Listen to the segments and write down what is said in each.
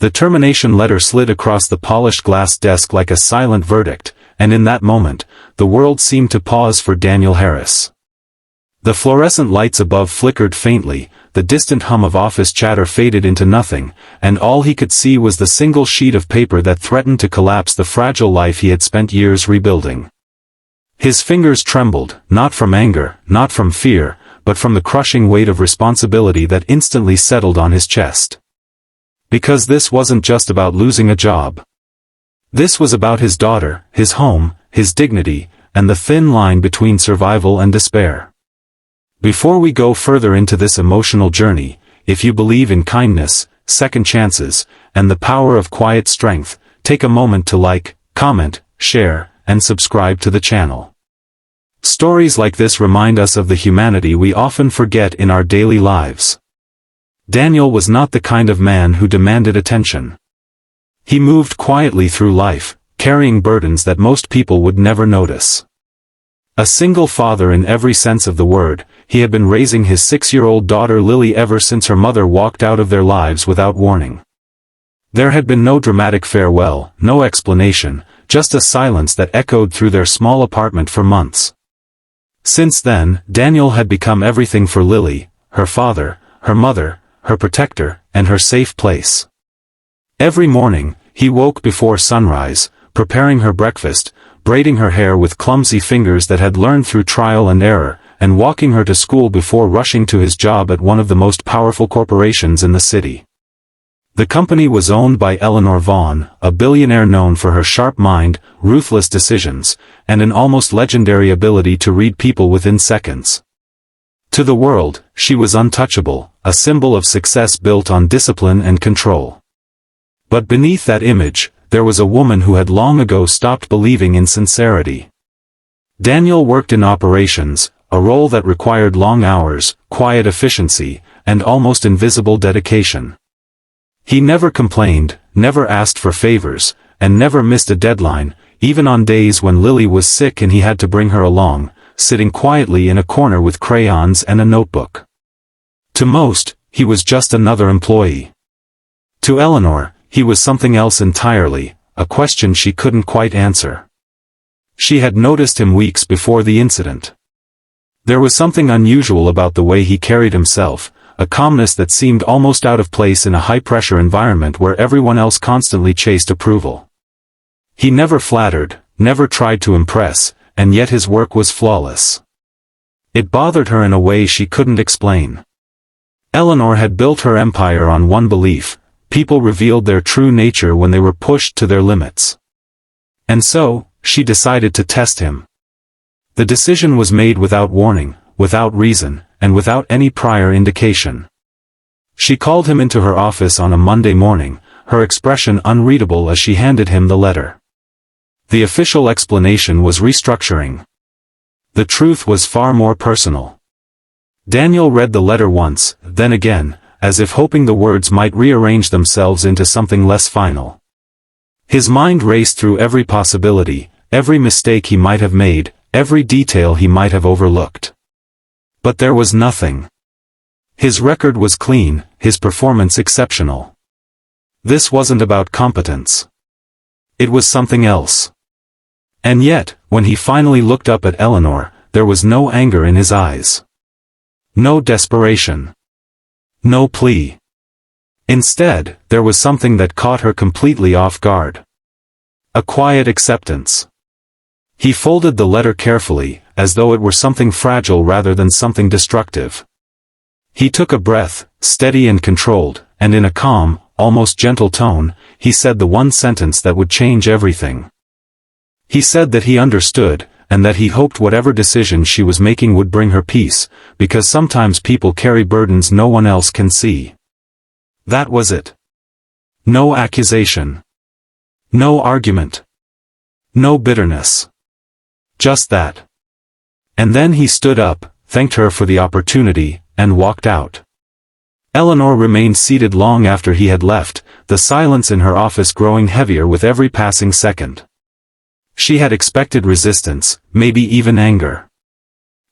The termination letter slid across the polished glass desk like a silent verdict, and in that moment, the world seemed to pause for Daniel Harris. The fluorescent lights above flickered faintly, the distant hum of office chatter faded into nothing, and all he could see was the single sheet of paper that threatened to collapse the fragile life he had spent years rebuilding. His fingers trembled, not from anger, not from fear, but from the crushing weight of responsibility that instantly settled on his chest. Because this wasn't just about losing a job. This was about his daughter, his home, his dignity, and the thin line between survival and despair. Before we go further into this emotional journey, if you believe in kindness, second chances, and the power of quiet strength, take a moment to like, comment, share, and subscribe to the channel. Stories like this remind us of the humanity we often forget in our daily lives. Daniel was not the kind of man who demanded attention. He moved quietly through life, carrying burdens that most people would never notice. A single father in every sense of the word, he had been raising his 6-year-old daughter Lily ever since her mother walked out of their lives without warning. There had been no dramatic farewell, no explanation, just a silence that echoed through their small apartment for months. Since then, Daniel had become everything for Lily, her father, her mother, her protector, and her safe place. Every morning, he woke before sunrise, preparing her breakfast, braiding her hair with clumsy fingers that had learned through trial and error, and walking her to school before rushing to his job at one of the most powerful corporations in the city. The company was owned by Eleanor Vaughn, a billionaire known for her sharp mind, ruthless decisions, and an almost legendary ability to read people within seconds. To the world, she was untouchable, a symbol of success built on discipline and control. But beneath that image, there was a woman who had long ago stopped believing in sincerity. Daniel worked in operations, a role that required long hours, quiet efficiency, and almost invisible dedication. He never complained, never asked for favors, and never missed a deadline, even on days when Lily was sick and he had to bring her along, sitting quietly in a corner with crayons and a notebook. To most, he was just another employee. To Eleanor, he was something else entirely, a question she couldn't quite answer. She had noticed him weeks before the incident. There was something unusual about the way he carried himself, a calmness that seemed almost out of place in a high-pressure environment where everyone else constantly chased approval. He never flattered, never tried to impress, and yet his work was flawless. It bothered her in a way she couldn't explain. Eleanor had built her empire on one belief: people revealed their true nature when they were pushed to their limits. And so, she decided to test him. The decision was made without warning, without reason, and without any prior indication. She called him into her office on a Monday morning, her expression unreadable as she handed him the letter. The official explanation was restructuring. The truth was far more personal. Daniel read the letter once, then again, as if hoping the words might rearrange themselves into something less final. His mind raced through every possibility, every mistake he might have made, every detail he might have overlooked. But there was nothing. His record was clean, his performance exceptional. This wasn't about competence. It was something else. And yet, when he finally looked up at Eleanor, there was no anger in his eyes. No desperation. No plea. Instead, there was something that caught her completely off guard. A quiet acceptance. He folded the letter carefully, as though it were something fragile rather than something destructive. He took a breath, steady and controlled, and in a calm, almost gentle tone, he said the one sentence that would change everything. He said that he understood, and that he hoped whatever decision she was making would bring her peace, because sometimes people carry burdens no one else can see. That was it. No accusation. No argument. No bitterness. Just that. And then he stood up, thanked her for the opportunity, and walked out. Eleanor remained seated long after he had left, the silence in her office growing heavier with every passing second. She had expected resistance, maybe even anger.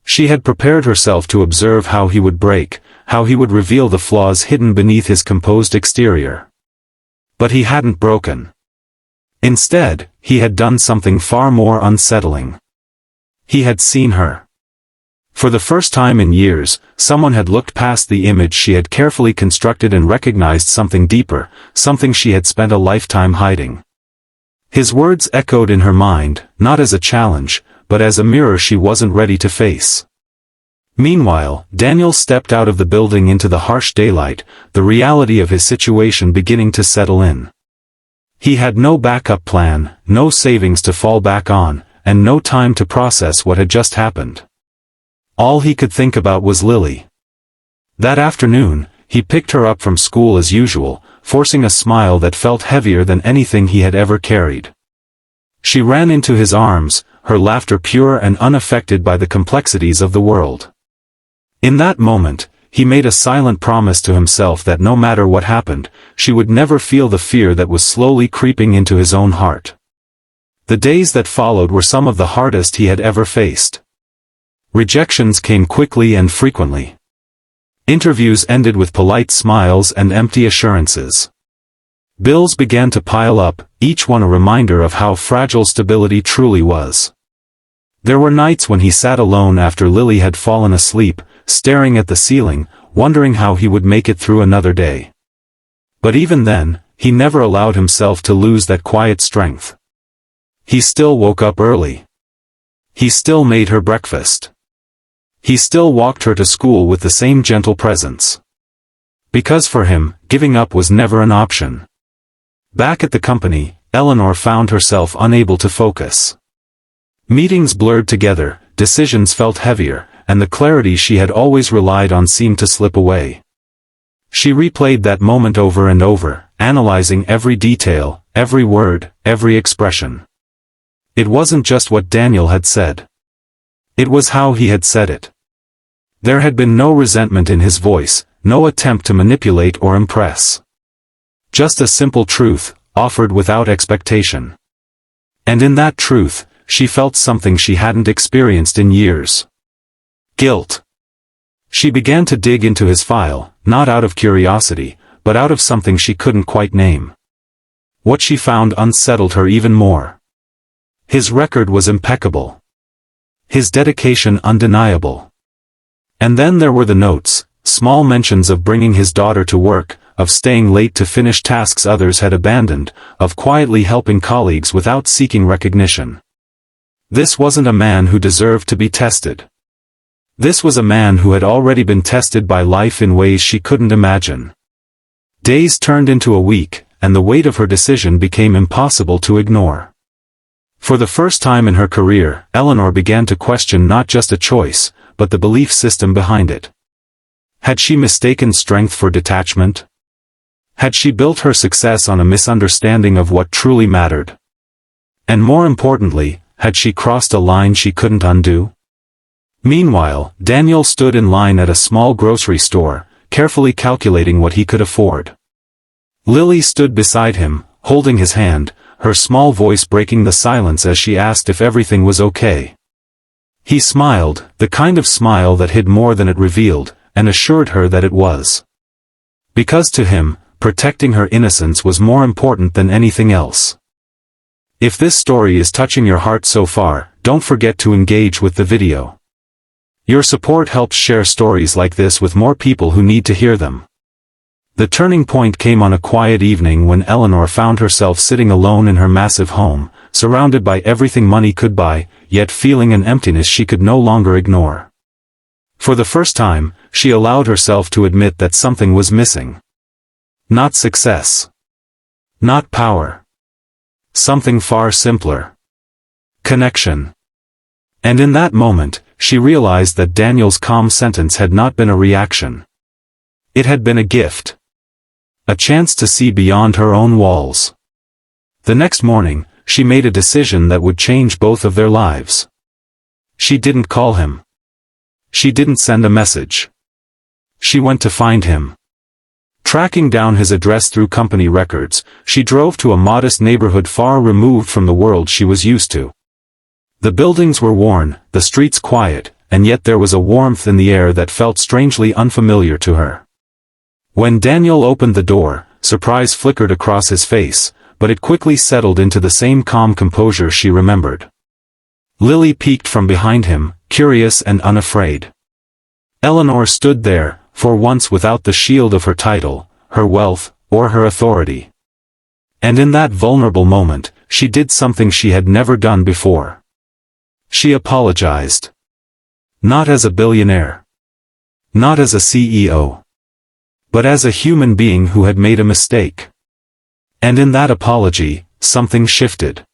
She had prepared herself to observe how he would break, how he would reveal the flaws hidden beneath his composed exterior. But he hadn't broken. Instead, he had done something far more unsettling. He had seen her. For the first time in years, someone had looked past the image she had carefully constructed and recognized something deeper, something she had spent a lifetime hiding. His words echoed in her mind, not as a challenge, but as a mirror she wasn't ready to face. Meanwhile, Daniel stepped out of the building into the harsh daylight, the reality of his situation beginning to settle in. He had no backup plan, no savings to fall back on, and no time to process what had just happened. All he could think about was Lily. That afternoon, he picked her up from school as usual, forcing a smile that felt heavier than anything he had ever carried. She ran into his arms, her laughter pure and unaffected by the complexities of the world. In that moment, he made a silent promise to himself that no matter what happened, she would never feel the fear that was slowly creeping into his own heart. The days that followed were some of the hardest he had ever faced. Rejections came quickly and frequently. Interviews ended with polite smiles and empty assurances. Bills began to pile up, each one a reminder of how fragile stability truly was. There were nights when he sat alone after Lily had fallen asleep, staring at the ceiling, wondering how he would make it through another day. But even then, he never allowed himself to lose that quiet strength. He still woke up early. He still made her breakfast. He still walked her to school with the same gentle presence. Because for him, giving up was never an option. Back at the company, Eleanor found herself unable to focus. Meetings blurred together, decisions felt heavier, and the clarity she had always relied on seemed to slip away. She replayed that moment over and over, analyzing every detail, every word, every expression. It wasn't just what Daniel had said. It was how he had said it. There had been no resentment in his voice, no attempt to manipulate or impress. Just a simple truth, offered without expectation. And in that truth, she felt something she hadn't experienced in years. Guilt. She began to dig into his file, not out of curiosity, but out of something she couldn't quite name. What she found unsettled her even more. His record was impeccable. His dedication undeniable. And then there were the notes, small mentions of bringing his daughter to work, of staying late to finish tasks others had abandoned, of quietly helping colleagues without seeking recognition. This wasn't a man who deserved to be tested. This was a man who had already been tested by life in ways she couldn't imagine. Days turned into a week, and the weight of her decision became impossible to ignore. For the first time in her career, Eleanor began to question not just a choice, but the belief system behind it. Had she mistaken strength for detachment? Had she built her success on a misunderstanding of what truly mattered? And more importantly, had she crossed a line she couldn't undo? Meanwhile, Daniel stood in line at a small grocery store, carefully calculating what he could afford. Lily stood beside him, holding his hand, her small voice breaking the silence as she asked if everything was okay. He smiled, the kind of smile that hid more than it revealed, and assured her that it was. Because to him, protecting her innocence was more important than anything else. If this story is touching your heart so far, don't forget to engage with the video. Your support helps share stories like this with more people who need to hear them. The turning point came on a quiet evening when Eleanor found herself sitting alone in her massive home, surrounded by everything money could buy, yet feeling an emptiness she could no longer ignore. For the first time, she allowed herself to admit that something was missing. Not success. Not power. Something far simpler. Connection. And in that moment, she realized that Daniel's calm sentence had not been a reaction. It had been a gift. A chance to see beyond her own walls. The next morning, she made a decision that would change both of their lives. She didn't call him. She didn't send a message. She went to find him. Tracking down his address through company records, she drove to a modest neighborhood far removed from the world she was used to. The buildings were worn, the streets quiet, and yet there was a warmth in the air that felt strangely unfamiliar to her. When Daniel opened the door, surprise flickered across his face, but it quickly settled into the same calm composure she remembered. Lily peeked from behind him, curious and unafraid. Eleanor stood there, for once without the shield of her title, her wealth, or her authority. And in that vulnerable moment, she did something she had never done before. She apologized. Not as a billionaire. Not as a CEO. But as a human being who had made a mistake. And in that apology, something shifted.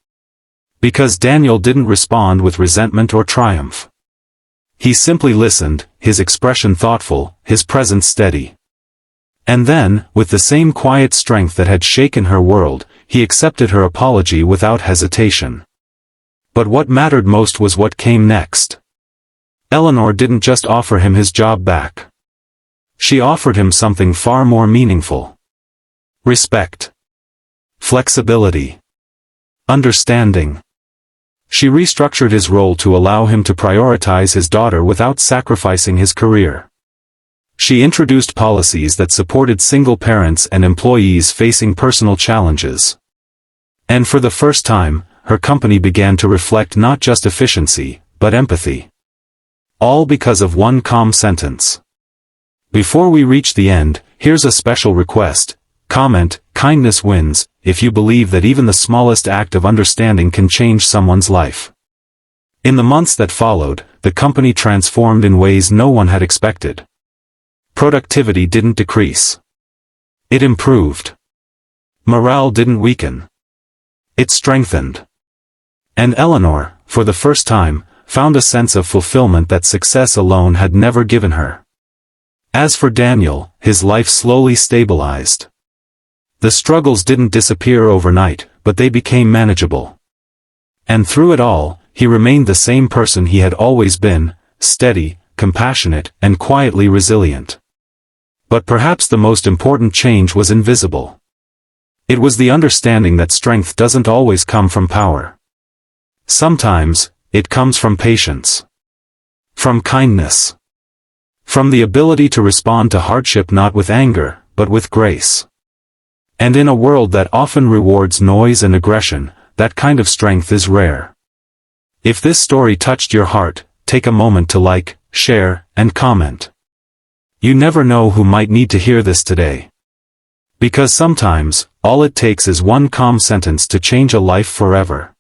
Because Daniel didn't respond with resentment or triumph. He simply listened, his expression thoughtful, his presence steady. And then, with the same quiet strength that had shaken her world, he accepted her apology without hesitation. But what mattered most was what came next. Eleanor didn't just offer him his job back. She offered him something far more meaningful. Respect. Flexibility. Understanding. She restructured his role to allow him to prioritize his daughter without sacrificing his career. She introduced policies that supported single parents and employees facing personal challenges. And for the first time, her company began to reflect not just efficiency, but empathy. All because of one calm sentence. Before we reach the end, here's a special request. Comment, kindness wins, if you believe that even the smallest act of understanding can change someone's life. In the months that followed, the company transformed in ways no one had expected. Productivity didn't decrease. It improved. Morale didn't weaken. It strengthened. And Eleanor, for the first time, found a sense of fulfillment that success alone had never given her. As for Daniel, his life slowly stabilized. The struggles didn't disappear overnight, but they became manageable. And through it all, he remained the same person he had always been, steady, compassionate, and quietly resilient. But perhaps the most important change was invisible. It was the understanding that strength doesn't always come from power. Sometimes, it comes from patience. From kindness. From the ability to respond to hardship not with anger, but with grace. And in a world that often rewards noise and aggression, that kind of strength is rare. If this story touched your heart, take a moment to like, share, and comment. You never know who might need to hear this today. Because sometimes, all it takes is one calm sentence to change a life forever.